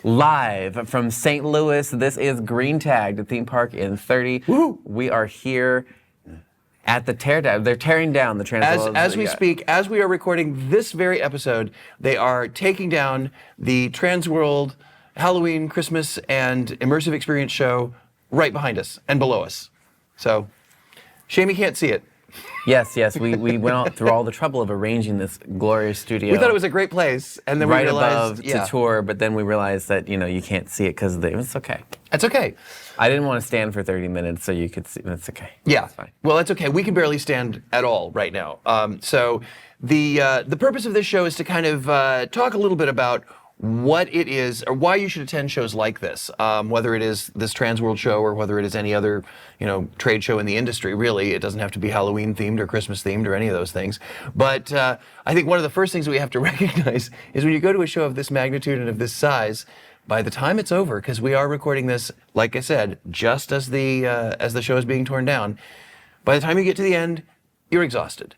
live from St. Louis. This is Green Tag, the theme park in 30. Woo! We are here at the teardown. They're tearing down the Transworld. As we speak, as we are recording this very episode, they are taking down the Transworld Halloween, Christmas, and Immersive Experience show right behind us and below us. So, shame you can't see it. Yes. We went out through all the trouble of arranging this glorious studio. We thought it was a great place, and then right we realized, above to tour, but then we realized that you can't see it because it's okay. It's okay. I didn't want to stand for 30 minutes so you could see. It's okay. Yeah. It's fine. Well, that's okay. We can barely stand at all right now. So the purpose of this show is to kind of talk a little bit about what it is or why you should attend shows like this, whether it is this Transworld show or whether it is any other, trade show in the industry. Really, it doesn't have to be Halloween themed or Christmas themed or any of those things. But I think one of the first things we have to recognize is when you go to a show of this magnitude and of this size, by the time it's over, because we are recording this, like I said, just as the show is being torn down, by the time you get to the end, you're exhausted.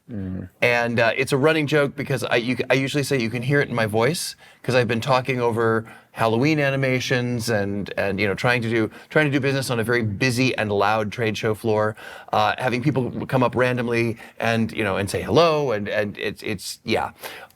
And it's a running joke because I usually say you can hear it in my voice because I've been talking over Halloween animations and trying to do business on a very busy and loud trade show floor, having people come up randomly and say hello and it's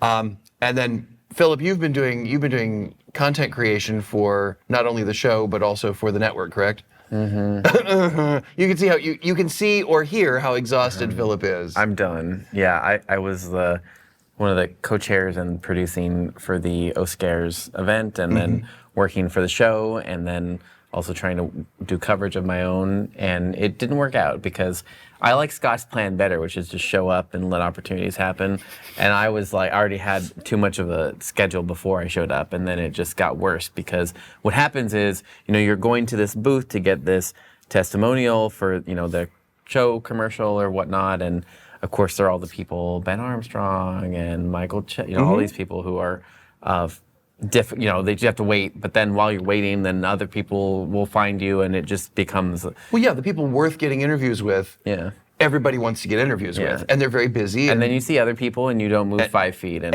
and then Philip, you've been doing content creation for not only the show but also for the network, correct? Mm-hmm. You can see how you can see or hear how exhausted Philip is. I'm done. Yeah, I was one of the co-chairs and producing for the Oscars event, and then working for the show, and then also trying to do coverage of my own, and it didn't work out because I like Scott's plan better, which is just show up and let opportunities happen. And I was I already had too much of a schedule before I showed up, and then it just got worse because what happens is, you're going to this booth to get this testimonial for, the show commercial or whatnot, and of course there are all the people, Ben Armstrong and Michael, all these people who are they just have to wait, but then while you're waiting, then other people will find you, and it just becomes... Well, yeah, the people worth getting interviews with, everybody wants to get interviews with, and they're very busy. And then you see other people, and you don't move 5 feet. And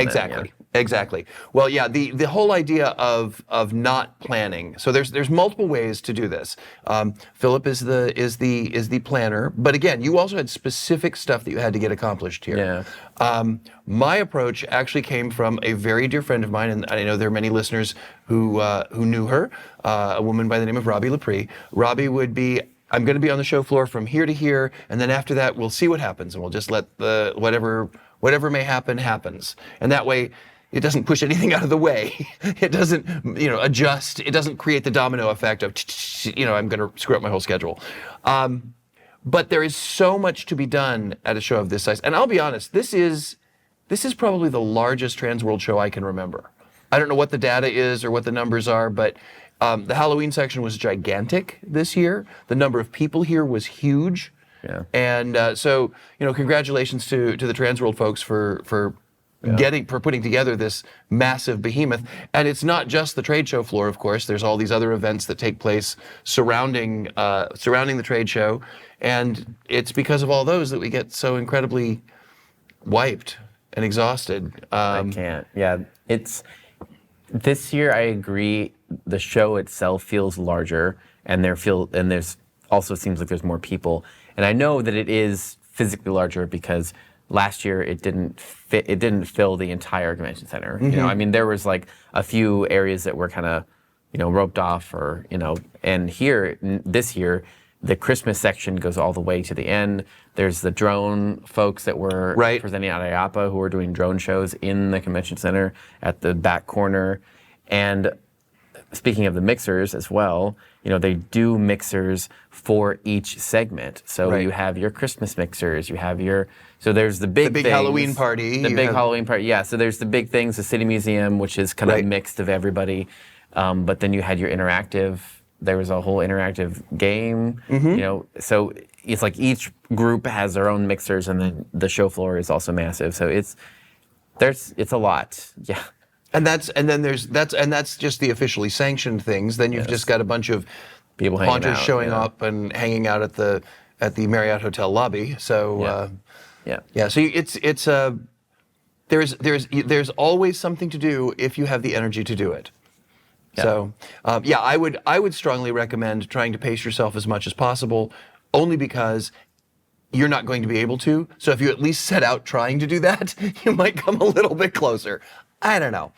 Exactly. Well, yeah, the whole idea of not planning. So there's multiple ways to do this. Philip is the planner, but again, you also had specific stuff that you had to get accomplished here. Yeah. My approach actually came from a very dear friend of mine, and I know there are many listeners who knew her, a woman by the name of Robbie Lepre. Robbie would be, I'm going to be on the show floor from here to here, and then after that, we'll see what happens, and we'll just let the whatever may happen happens, and that way, it doesn't push anything out of the way. It doesn't, adjust. It doesn't create the domino effect of, I'm going to screw up my whole schedule. But there is so much to be done at a show of this size, and I'll be honest, this is probably the largest Transworld show I can remember. I don't know what the data is or what the numbers are, but the Halloween section was gigantic this year. The number of people here was huge. Yeah. And so, congratulations to the Transworld folks for putting together this massive behemoth. And it's not just the trade show floor, of course. There's all these other events that take place surrounding the trade show. And it's because of all those that we get so incredibly wiped and exhausted. I can't. Yeah, this year I agree. The show itself feels larger, and there's also seems like there's more people. And I know that it is physically larger because last year it didn't fill the entire convention center. There was a few areas that were kind of, roped off and here this year, the Christmas section goes all the way to the end. There's the drone folks that were presenting at IAPA who were doing drone shows in the convention center at the back corner. And speaking of the mixers as well, they do mixers for each segment. So you have your Christmas mixers, you have so there's the big things, Halloween party. Halloween party, yeah. So there's the big things, the City Museum, which is kind of mixed of everybody. But then you had your interactive, there was a whole interactive game, so it's each group has their own mixers, and then the show floor is also massive. So it's a lot, yeah. And that's just the officially sanctioned things. Then you've just got a bunch of people haunters showing up and hanging out at the Marriott Hotel lobby. So So there's always something to do if you have the energy to do it. So, I would strongly recommend trying to pace yourself as much as possible, only because you're not going to be able to. So if you at least set out trying to do that, you might come a little bit closer. I don't know.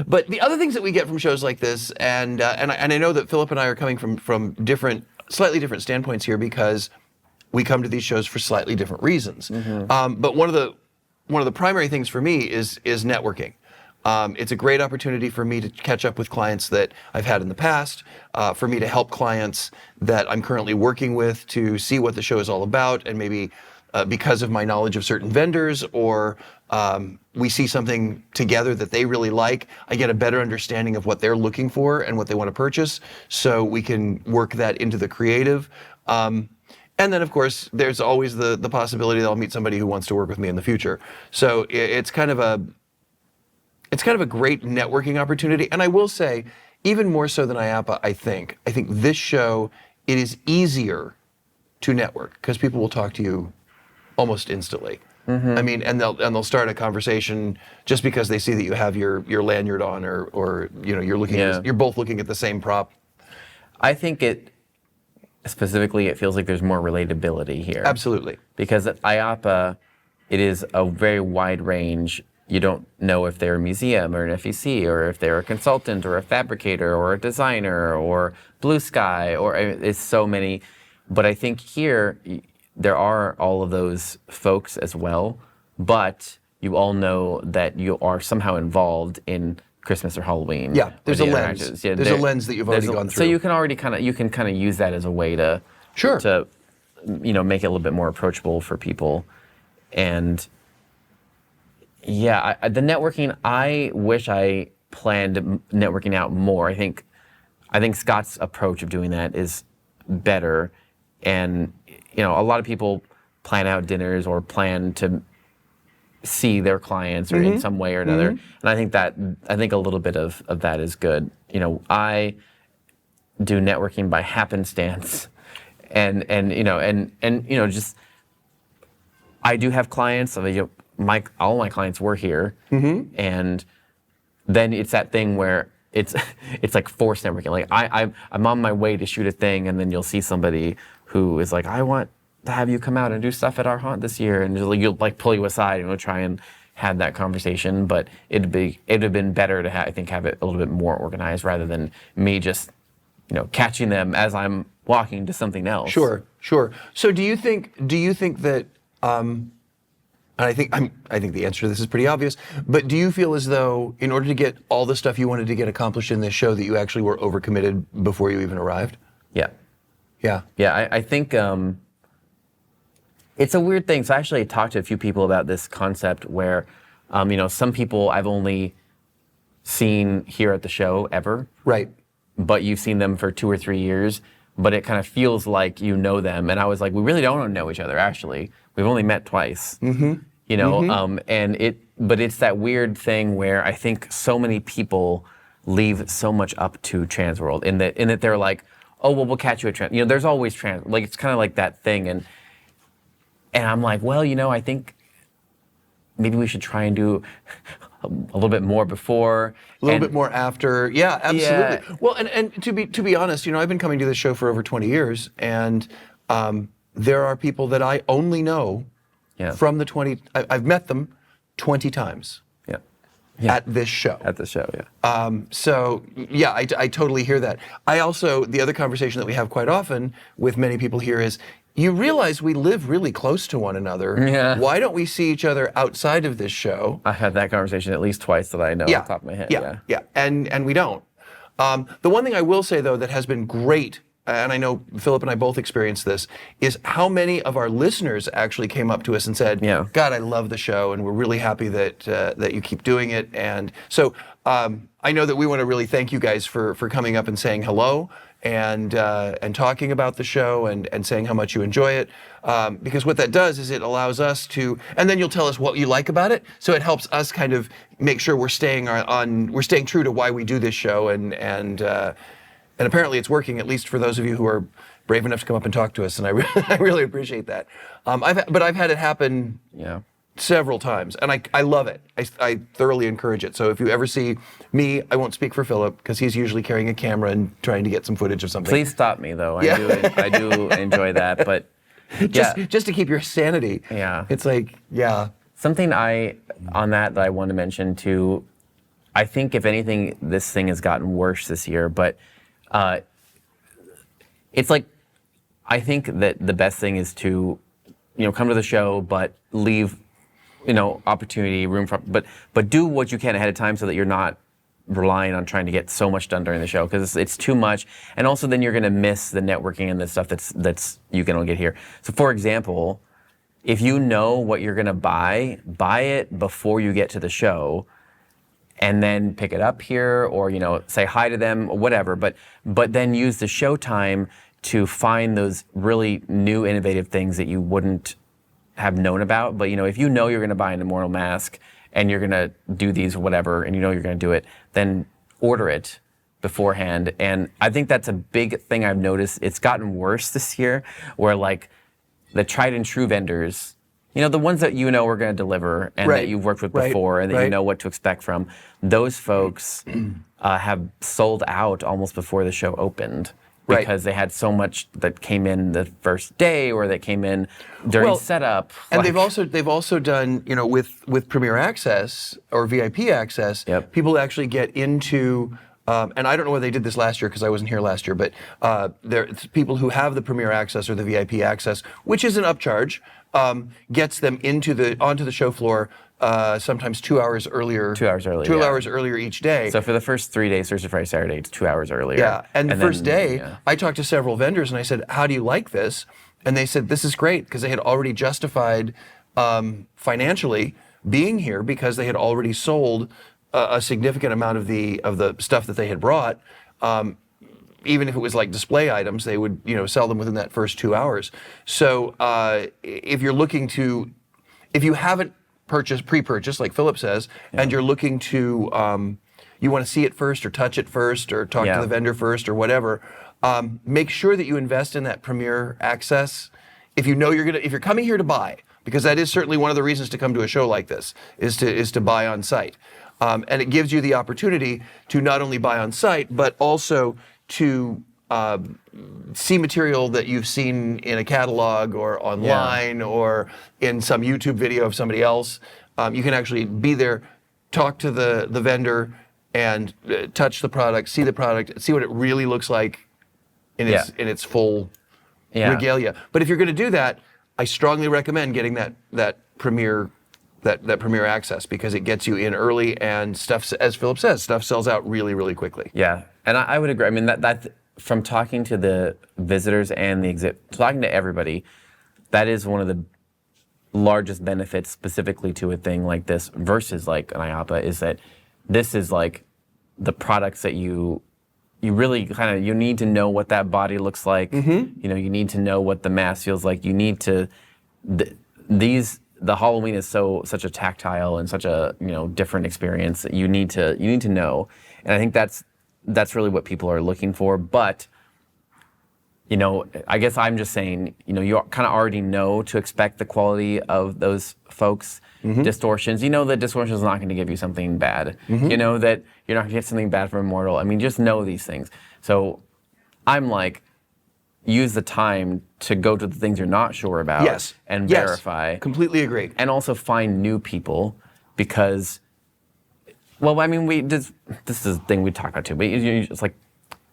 But the other things that we get from shows like this, and I know that Philip and I are coming from slightly different standpoints here, because we come to these shows for slightly different reasons. But one of the primary things for me is networking. It's a great opportunity for me to catch up with clients that I've had in the past, for me to help clients that I'm currently working with to see what the show is all about, and maybe because of my knowledge of certain vendors, or we see something together that they really like, I get a better understanding of what they're looking for and what they want to purchase, so we can work that into the creative. And then, of course, there's always the possibility that I'll meet somebody who wants to work with me in the future. So it's kind of a great networking opportunity. And I will say, even more so than IAPA, I think this show, it is easier to network, because people will talk to you almost instantly. I mean, and they'll start a conversation just because they see that you have your lanyard on, or you're both looking at the same prop. I think specifically it feels like there's more relatability here. Absolutely. Because at IAPA, it is a very wide range. You don't know if they're a museum or an FEC, or if they're a consultant or a fabricator or a designer or Blue Sky, or it's so many. But I think here, there are all of those folks as well, but you all know that you are somehow involved in Christmas or Halloween. Yeah, there's a lens. Yeah, there's a lens that you've already gone through. So you can already kind of use that as a way to make it a little bit more approachable for people. And yeah, the networking, I wish I planned networking out more. I think Scott's approach of doing that is better. And a lot of people plan out dinners or plan to see their clients or in some way or another. And I think a little bit of that is good. I do networking by happenstance, and just I do have clients. All my clients were here, and then it's that thing where it's like forced networking. Like I'm on my way to shoot a thing, and then you'll see somebody who is like, I want to have you come out and do stuff at our haunt this year, and you'll pull you aside and we'll try and have that conversation. But it'd have been better to have it a little bit more organized, rather than me just catching them as I'm walking to something else. Sure. So do you think that? And I think the answer to this is pretty obvious. But do you feel as though, in order to get all the stuff you wanted to get accomplished in this show, that you actually were overcommitted before you even arrived? Yeah. Yeah. I think it's a weird thing. So I actually talked to a few people about this concept where, some people I've only seen here at the show ever. Right. But you've seen them for 2 or 3 years, but it kind of feels like you know them. And I was like, we really don't know each other, actually. We've only met twice. But it's that weird thing where I think so many people leave so much up to Transworld, in that they're like, oh, well, we'll catch you at Trans. There's always like, it's kind of like that thing. And I'm like, well, I think maybe we should try and do a little bit more before. A little bit more after. Yeah, absolutely. Yeah. Well, and to be honest, I've been coming to this show for over 20 years, and there are people that I only know from the 20, I've met them 20 times. At this show. So, yeah, I totally hear that. The other conversation that we have quite often with many people here is, you realize we live really close to one another. Yeah. Why don't we see each other outside of this show? I had that conversation at least twice that I know off the top of my head. Yeah. And we don't. The one thing I will say, though, that has been great, and I know Philip and I both experienced this, is how many of our listeners actually came up to us and said, God, I love the show, and we're really happy that you keep doing it. And so I know that we want to really thank you guys for coming up and saying hello, and talking about the show, and saying how much you enjoy it, because what that does is it allows us to, and then you'll tell us what you like about it, so it helps us kind of make sure we're staying true to why we do this show, and apparently it's working, at least for those of you who are brave enough to come up and talk to us, and I really appreciate that. I've had it happen several times, and I love it. I thoroughly encourage it. So if you ever see me, I won't speak for Philip because he's usually carrying a camera and trying to get some footage of something. Please stop me though. Yeah. I do enjoy that, but just to keep your sanity. Yeah. It's like, yeah. Something on that I want to mention too, I think if anything, this thing has gotten worse this year, but it's like, I think that the best thing is to, come to the show, but leave, opportunity, room for, but do what you can ahead of time so that you're not relying on trying to get so much done during the show, because it's too much, and also then you're going to miss the networking and the stuff that's you can only get here. So for example, if you know what you're going to buy it before you get to the show, and then pick it up here, or say hi to them, or whatever. But then use the show time to find those really new, innovative things that you wouldn't have known about. But if you know you're going to buy an immortal mask and you're going to do these or whatever, and you're going to do it, then order it beforehand. And I think that's a big thing I've noticed. It's gotten worse this year, where like the tried and true vendors, the ones that we're going to deliver and that you've worked with before and that you know what to expect from, those folks have sold out almost before the show opened, because they had so much that came in the first day or that came in during setup. And they've also done, with Premier Access or VIP Access, people actually get into. And I don't know whether they did this last year because I wasn't here last year, but it's people who have the Premier Access or the VIP Access, which is an upcharge, gets them onto the show floor sometimes 2 hours earlier. 2 hours earlier. 2 hours earlier each day. So for the first 3 days, Thursday, Friday, Saturday, it's 2 hours earlier. Yeah, and the first day, yeah. I talked to several vendors and I said, "How do you like this?" And they said, "This is great," because they had already justified financially being here because they had already sold a significant amount of the stuff that they had brought. Even if it was like display items, they would sell them within that first 2 hours. So if you haven't pre-purchased like Philip says, and you're looking to you want to see it first or touch it first or talk to the vendor first or whatever, make sure that you invest in that Premier Access. If you're coming here to buy, because that is certainly one of the reasons to come to a show like this, is to buy on site. And it gives you the opportunity to not only buy on site, but also to see material that you've seen in a catalog or online or in some YouTube video of somebody else. You can actually be there, talk to the vendor, and touch the product, see what it really looks like in its full regalia. But if you're going to do that, I strongly recommend getting that Premier Access, because it gets you in early, and stuff, as Philip says, stuff sells out really, really quickly. Yeah, and I would agree. I mean, that from talking to the visitors and talking to everybody, that is one of the largest benefits specifically to a thing like this versus like an IAAPA, is that this is like the products that you really you need to know what that body looks like. Mm-hmm. You need to know what the mask feels like. You need to the Halloween is such a tactile and such a different experience that you need to know, and I think that's really what people are looking for. But I guess I'm just saying, you kind of already know to expect the quality of those folks. Mm-hmm. Distortions. That distortion is not going to give you something bad. Mm-hmm. That you're not going to get something bad from Immortal. I mean, just know these things. So I'm like, use the time to go to the things you're not sure about and verify. Completely agree. And also find new people, because, this is the thing we talk about too, but it's like,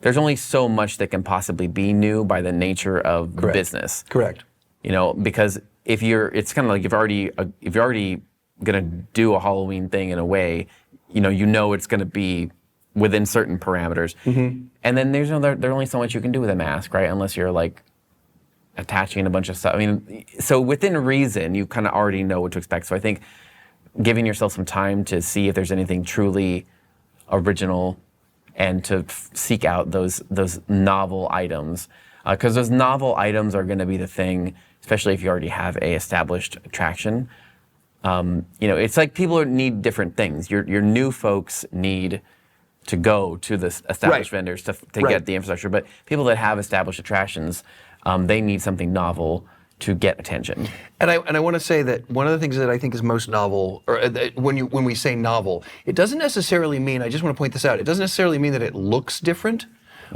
there's only so much that can possibly be new by the nature of the business. Correct. Because it's kind of like if you're already gonna do a Halloween thing in a way, it's gonna be within certain parameters. Mm-hmm. And then there's only so much you can do with a mask, right? Unless you're like attaching a bunch of stuff. I mean, so within reason, you kind of already know what to expect. So I think giving yourself some time to see if there's anything truly original and to seek out those novel items, because those novel items are going to be the thing, especially if you already have a established attraction. It's like people need different things. Your new folks need to go to the established vendors to get the infrastructure, but people that have established attractions, they need something novel to get attention. And I want to say that one of the things that I think is most novel, or when we say novel, it doesn't necessarily mean, I just want to point this out, it doesn't necessarily mean that it looks different,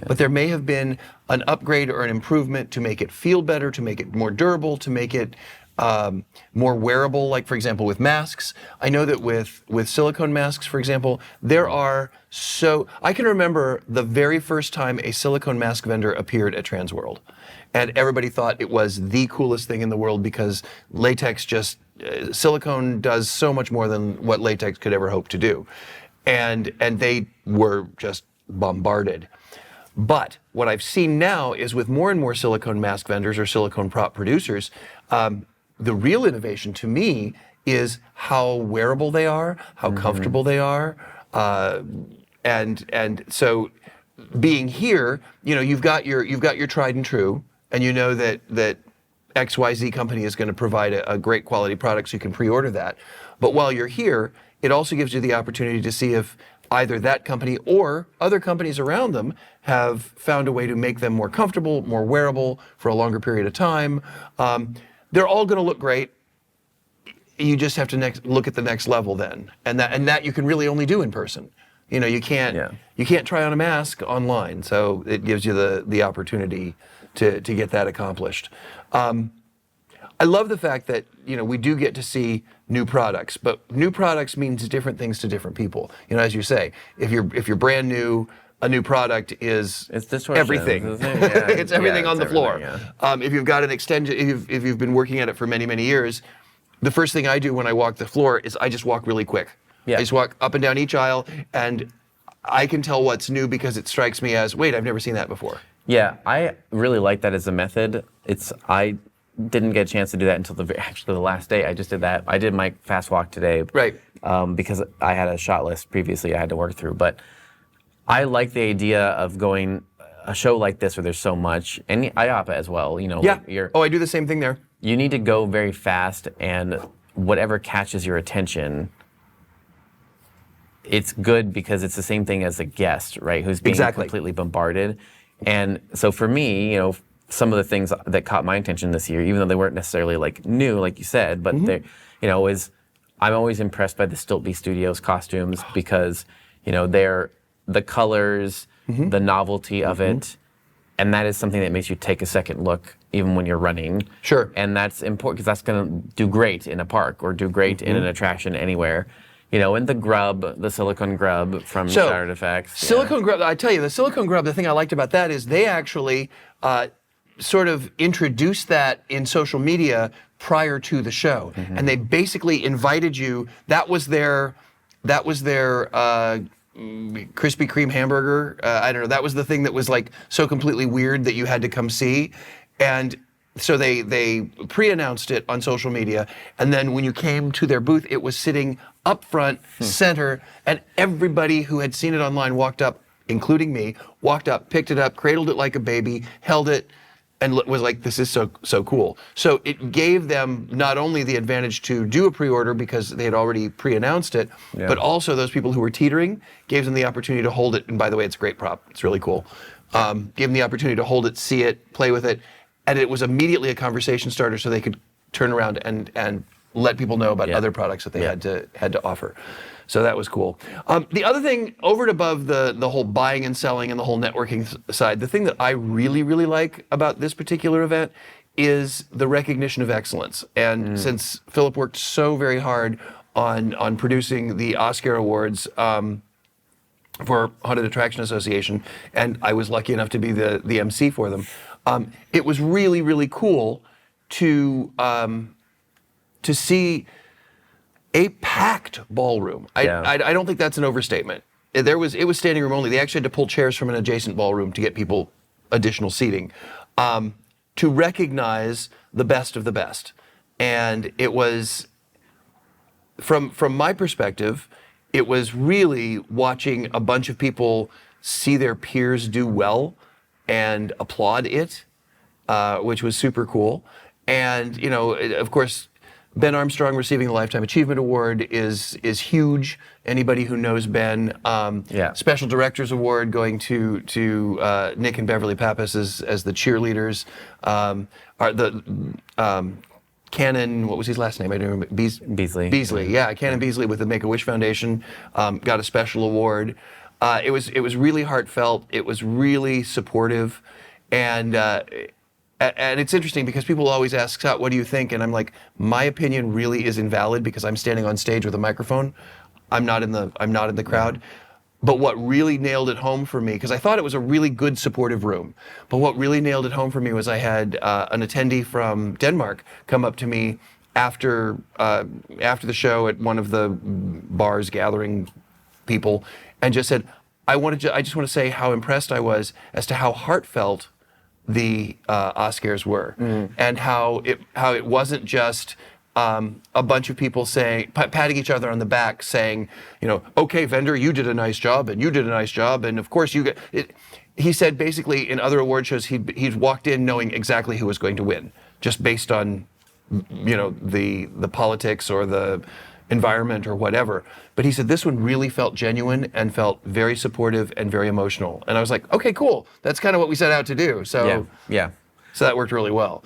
but there may have been an upgrade or an improvement to make it feel better, to make it more durable, to make it more wearable, like for example with masks. I know that with silicone masks, for example, I can remember the very first time a silicone mask vendor appeared at Transworld. And everybody thought it was the coolest thing in the world because latex silicone does so much more than what latex could ever hope to do. And they were just bombarded. But what I've seen now is with more and more silicone mask vendors or silicone prop producers, the real innovation to me is how wearable they are, how comfortable they are, and so being here, you've got your tried and true, and you know that XYZ company is going to provide a great quality product, so you can pre-order that. But while you're here, it also gives you the opportunity to see if either that company or other companies around them have found a way to make them more comfortable, more wearable for a longer period of time. They're all going to look great. You just have to look at the next level then, and that you can really only do in person. You can't try on a mask online, so it gives you the opportunity to get that accomplished. I love the fact that we do get to see new products, but new products means different things to different people. As you say, if you're brand new, a new product is everything. It's everything on the floor. If you've got an extension, if you've been working at it for many, many years, the first thing I do when I walk the floor is I just walk really quick. I just walk up and down each aisle, and I can tell what's new because it strikes me as, wait, I've never seen that before. Yeah, I really like that as a method. I didn't get a chance to do that until the last day. I just did that. I did my fast walk today. Right. Because I had a shot list previously I had to work through. But I like the idea of going a show like this where there's so much, and IAPA as well. Yeah. I do the same thing there. You need to go very fast, and whatever catches your attention, it's good because it's the same thing as a guest, right? Who's being completely bombarded. And so for me, some of the things that caught my attention this year, even though they weren't necessarily like new, like you said, but they, I'm always impressed by the Stiltby Studios costumes because, they're the colors, the novelty of it, and that is something that makes you take a second look even when you're running. Sure. And that's important because that's going to do great in a park or do great in an attraction anywhere. And the silicone grub from Shattered Effects. Silicone grub, I tell you, the silicone grub, the thing I liked about that is they actually sort of introduced that in social media prior to the show. And they basically invited you, that was their Krispy Kreme hamburger. I don't know, that was the thing that was like so completely weird that you had to come see. And so they pre-announced it on social media, and then when you came to their booth, it was sitting up front, center, and everybody who had seen it online walked up, including me, walked up, picked it up, cradled it like a baby, held it, and was like, this is so cool. So it gave them not only the advantage to do a pre-order because they had already pre-announced it, but also those people who were teetering, gave them the opportunity to hold it, and by the way, it's a great prop, it's really cool. Gave them the opportunity to hold it, see it, play with it, and it was immediately a conversation starter so they could turn around and let people know about other products that they had to offer. So that was cool. The other thing, over and above the whole buying and selling and the whole networking side, the thing that I really, really like about this particular event is the recognition of excellence. And since Philip worked so very hard on producing the Oscar Awards for Haunted Attraction Association, and I was lucky enough to be the MC for them, it was really, really cool to see a packed ballroom. I don't think that's an overstatement. It was standing room only. They actually had to pull chairs from an adjacent ballroom to get people additional seating, to recognize the best of the best. And it was, from my perspective, it was really watching a bunch of people see their peers do well and applaud it, which was super cool. And, of course, Ben Armstrong receiving the Lifetime Achievement Award is huge. Anybody who knows Ben, Special Directors Award going to Nick and Beverly Pappas as the cheerleaders. Cannon, what was his last name? I don't remember. Beasley. Beasley, yeah, Cannon Beasley with the Make-A-Wish Foundation got a special award. It was really heartfelt. It was really supportive, and it's interesting because people always ask, Scott, what do you think? And I'm like, my opinion really is invalid because I'm standing on stage with a microphone. I'm not in the crowd. But what really nailed it home for me, because I thought it was a really good supportive room, but what really nailed it home for me was I had an attendee from Denmark come up to me after the show at one of the bars gathering people and just said, I just want to say how impressed I was as to how heartfelt the Oscars were, and how it wasn't just a bunch of people saying, patting each other on the back, saying, okay, vendor, you did a nice job, and you did a nice job, and of course you get it. He said basically in other award shows he'd walked in knowing exactly who was going to win, just based on the politics or the environment or whatever. But he said this one really felt genuine and felt very supportive and very emotional. And I was like, okay, cool. That's kind of what we set out to do. So yeah. So that worked really well.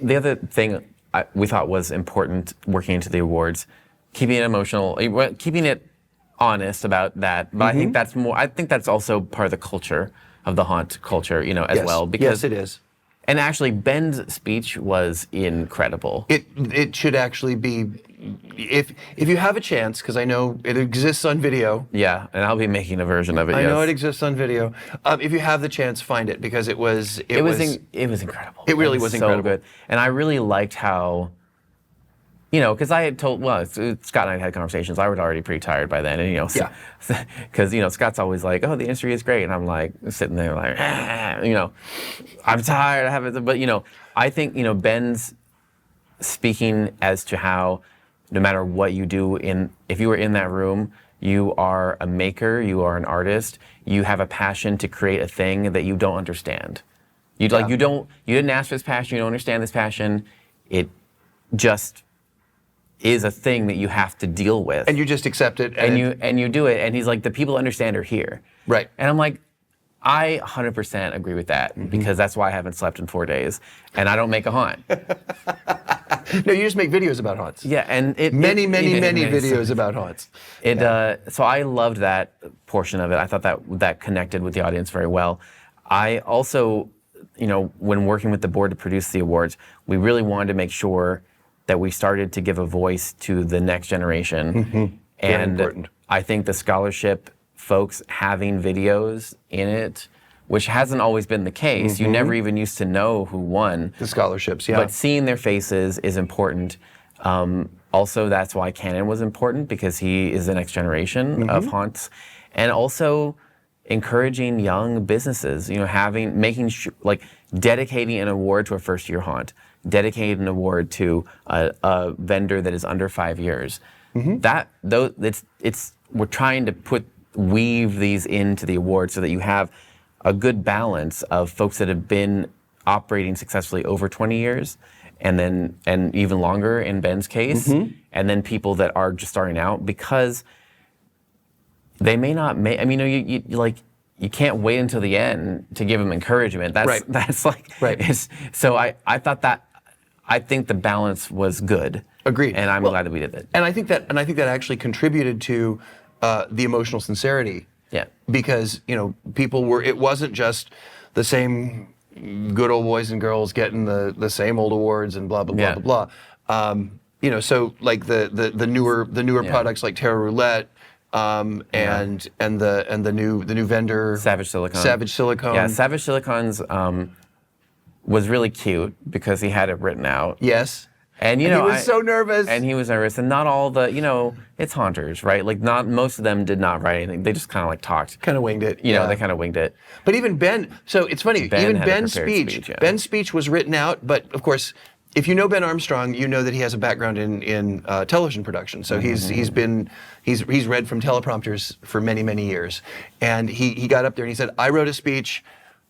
The other thing we thought was important working into the awards, keeping it emotional, keeping it honest about that. But I think that's more. I think that's also part of the culture of the haunt culture, as well. Because yes, it is. And actually, Ben's speech was incredible. It should actually be, if you have a chance, because I know it exists on video. Yeah, and I'll be making a version of it. I know it exists on video. If you have the chance, find it because it was incredible. It really was incredible. So good, and I really liked how. Because I had told, Scott and I had conversations. I was already pretty tired by then, and because Scott's always like, "Oh, the industry is great," and I'm like sitting there like, I'm tired. I haven't, but I think Ben's speaking as to how no matter what you do if you were in that room, you are a maker, you are an artist, you have a passion to create a thing that you don't understand. You didn't ask for this passion, you don't understand this passion. It just is a thing that you have to deal with, and you just accept it, and you do it. And he's like, the people understand are here, right? And I'm like, I 100% agree with that because that's why I haven't slept in 4 days, and I don't make a haunt. No, you just make videos about haunts. Yeah, and many videos about haunts. So I loved that portion of it. I thought that connected with the audience very well. I also, when working with the board to produce the awards, we really wanted to make sure that we started to give a voice to the next generation. And important. I think the scholarship folks having videos in it, which hasn't always been the case. You never even used to know who won. The scholarships, yeah. But seeing their faces is important. Also, that's why Cannon was important because he is the next generation of haunts. And also encouraging young businesses, dedicating an award to a first-year haunt, dedicating an award to a vendor that is under 5 years. We're trying to weave these into the award so that you have a good balance of folks that have been operating successfully over 20 years and even longer in Ben's case, and then people that are just starting out because they may not make, you can't wait until the end to give them encouragement. That's right. So I thought I think the balance was good. Agreed. And I'm glad that we did it. And I think that actually contributed to the emotional sincerity. Yeah. Because, it wasn't just the same good old boys and girls getting the same old awards and blah, blah, blah, blah, blah. So like the newer products like Terra Roulette, and the new vendor Savage Silicone. Yeah, Savage Silicone's was really cute because he had it written out. Yes. And he was so nervous. And he was nervous, and not all it's haunters, right? Like not most of them did not write anything. They just kind of like talked. Kind of winged it. They kind of winged it. But even Ben, so it's funny. Even Ben's speech, yeah. Ben's speech was written out. But of course, if you know Ben Armstrong, you know that he has a background in television production. So he's read from teleprompters for many years, and he got up there and he said, "I wrote a speech,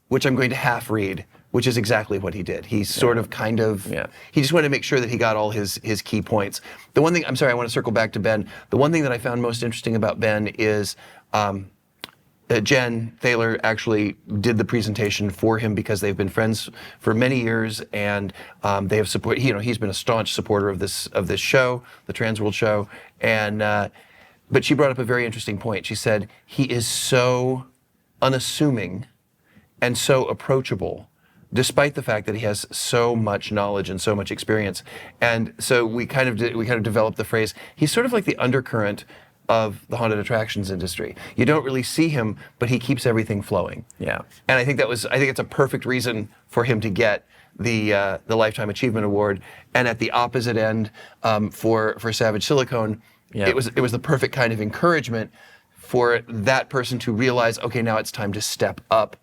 which I'm going to half read." which is exactly what he did. He sort of kind of, he just wanted to make sure that he got all his key points. The one thing, I'm sorry, I want to circle back to Ben. The one thing that I found most interesting about Ben is Jen Thaler actually did the presentation for him because they've been friends for many years, and they have support. He's been a staunch supporter of this show, the Transworld show, and but she brought up a very interesting point. She said he is so unassuming and so approachable, despite the fact that he has so much knowledge and so much experience. And so we kind of developed the phrase. He's sort of like the undercurrent of the haunted attractions industry. You don't really see him, but he keeps everything flowing. Yeah. And I think it's a perfect reason for him to get the Lifetime Achievement Award. And at the opposite end, for Savage Silicone, it was the perfect kind of encouragement for that person to realize, okay, now it's time to step up.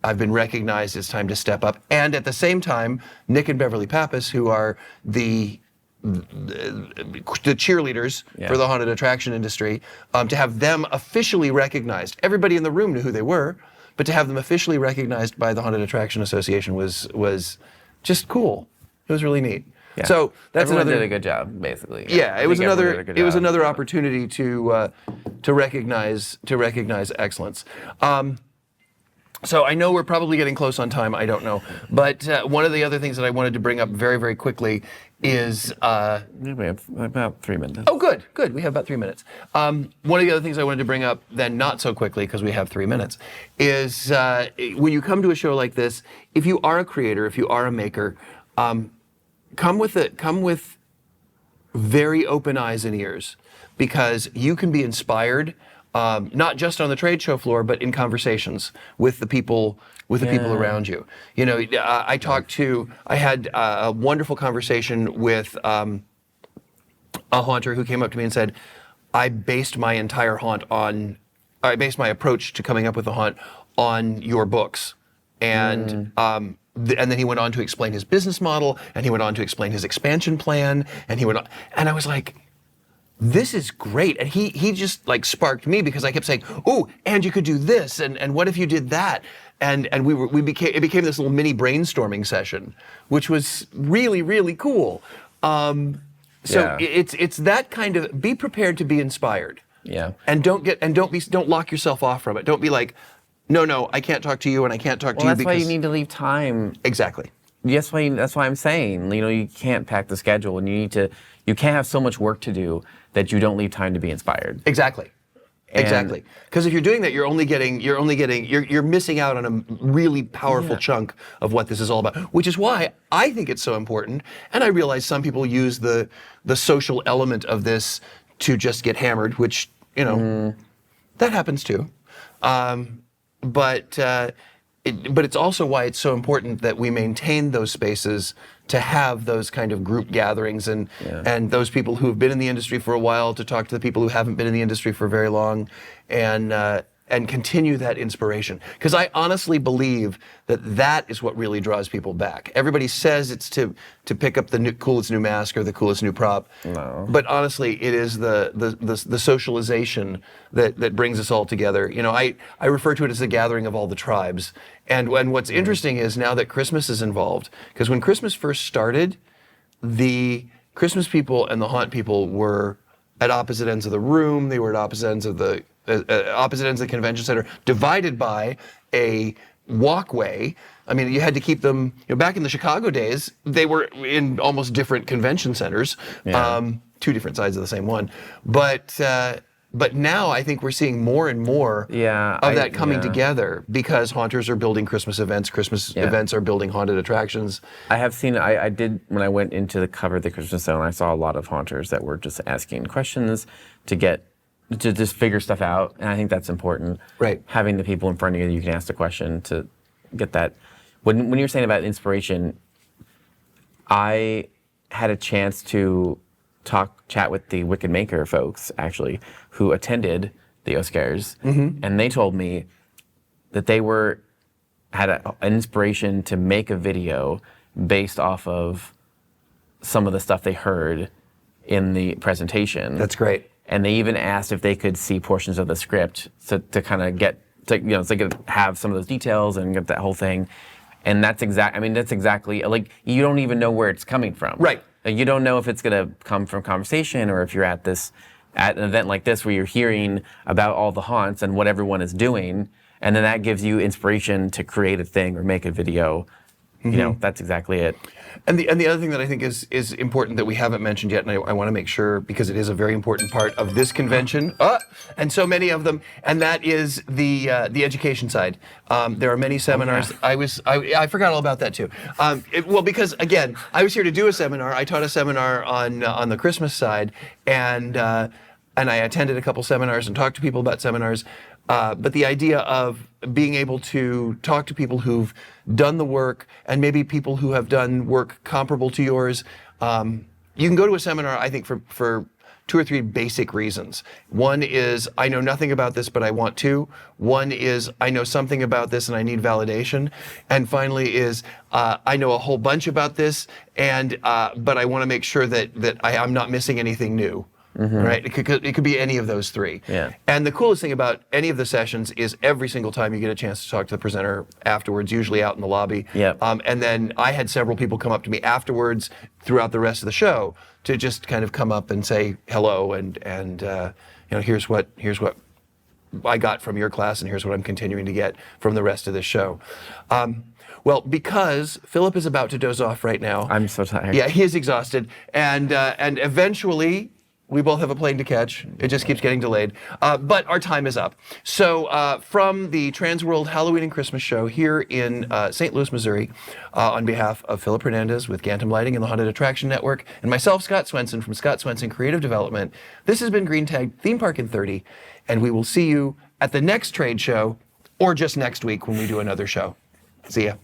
I've been recognized, it's time to step up. And at the same time, Nick and Beverly Pappas, who are the cheerleaders for the haunted attraction industry, to have them officially recognized. Everybody in the room knew who they were, but to have them officially recognized by the Haunted Attraction Association was just cool. It was really neat. Yeah. So that's Everyone another did a good job, basically. Yeah, it was another opportunity to recognize excellence. So I know we're probably getting close on time. I don't know, but one of the other things that I wanted to bring up very, very quickly is we have about 3 minutes. Oh, good. We have about 3 minutes. One of the other things I wanted to bring up, then not so quickly because we have 3 minutes, is when you come to a show like this, if you are a creator, if you are a maker, come with very open eyes and ears, because you can be inspired. Not just on the trade show floor, but in conversations with the people around you. I had a wonderful conversation with a haunter who came up to me and said, I based my approach to coming up with a haunt on your books. And and then he went on to explain his business model, and he went on to explain his expansion plan, and I was like, this is great. And he just like sparked me, because I kept saying, oh, and you could do this, and what if you did that? And it became this little mini brainstorming session, which was really, really cool. It's that kind of, be prepared to be inspired. Yeah. And don't lock yourself off from it. Don't be like, no, I can't talk to you, and I can't talk to you that's because why you need to leave time. Exactly. That's why I'm saying, you can't pack the schedule, and you can't have so much work to do that you don't leave time to be inspired. Exactly. Because if you're doing that, you're missing out on a really powerful chunk of what this is all about. Which is why I think it's so important. And I realize some people use the social element of this to just get hammered, which that happens too. But it's also why it's so important that we maintain those spaces to have those kind of group gatherings and those people who have been in the industry for a while to talk to the people who haven't been in the industry for very long, and continue that inspiration. Because I honestly believe that is what really draws people back. Everybody says it's to pick up the coolest new mask or the coolest new prop. No. But honestly, it is the socialization that brings us all together. I refer to it as the gathering of all the tribes. And what's interesting is now that Christmas is involved, because when Christmas first started, the Christmas people and the haunt people were at opposite ends of the room. They were at opposite ends of the convention center, divided by a walkway. I mean, you had to keep them, back in the Chicago days, they were in almost different convention centers, two different sides of the same one. But now I think we're seeing more and more of that coming together, because haunters are building Christmas events. Christmas events are building haunted attractions. I have seen, I did, when I went into the cover of the Christmas Zone, I saw a lot of haunters that were just asking questions to just figure stuff out. And I think that's important. Right. Having the people in front of you can ask the question to get that. When you're saying about inspiration, I had a chance to chat with the Wicked Maker folks, actually, who attended the Oscars, and they told me that they had an inspiration to make a video based off of some of the stuff they heard in the presentation. That's great. And they even asked if they could see portions of the script to kind of have some of those details and get that whole thing. And that's exactly, like, you don't even know where it's coming from. Right. Like, you don't know if it's going to come from conversation or if you're at an event like this where you're hearing about all the haunts and what everyone is doing, and then that gives you inspiration to create a thing or make a video. You know, that's exactly it. And the other thing that I think is important that we haven't mentioned yet, and I want to make sure because it is a very important part of this convention, and so many of them, and that is the education side. There are many seminars. I forgot all about that too. Well, because again, I was here to do a seminar. I taught a seminar on the Christmas side, and I attended a couple seminars and talked to people about seminars. But the idea of being able to talk to people who've done the work and maybe people who have done work comparable to yours, you can go to a seminar, I think, for 2 or 3 basic reasons. One is, I know nothing about this, but I want to. One is, I know something about this and I need validation. And finally is, I know a whole bunch about this, and but I want to make sure that I'm not missing anything new. Right? It could be any of those 3. Yeah. And the coolest thing about any of the sessions is every single time you get a chance to talk to the presenter afterwards, usually out in the lobby. Yep. And then I had several people come up to me afterwards throughout the rest of the show to just kind of come up and say hello and here's what I got from your class and here's what I'm continuing to get from the rest of the show. Well, because Philip is about to doze off right now. I'm so tired. Yeah, he is exhausted, and eventually we both have a plane to catch. It just keeps getting delayed. But our time is up. So from the Transworld Halloween and Christmas show here in St. Louis, Missouri, on behalf of Philip Hernandez with Gantom Lighting and the Haunted Attraction Network, and myself, Scott Swenson from Scott Swenson Creative Development, this has been Green Tag Theme Park in 30, and we will see you at the next trade show or just next week when we do another show. See ya.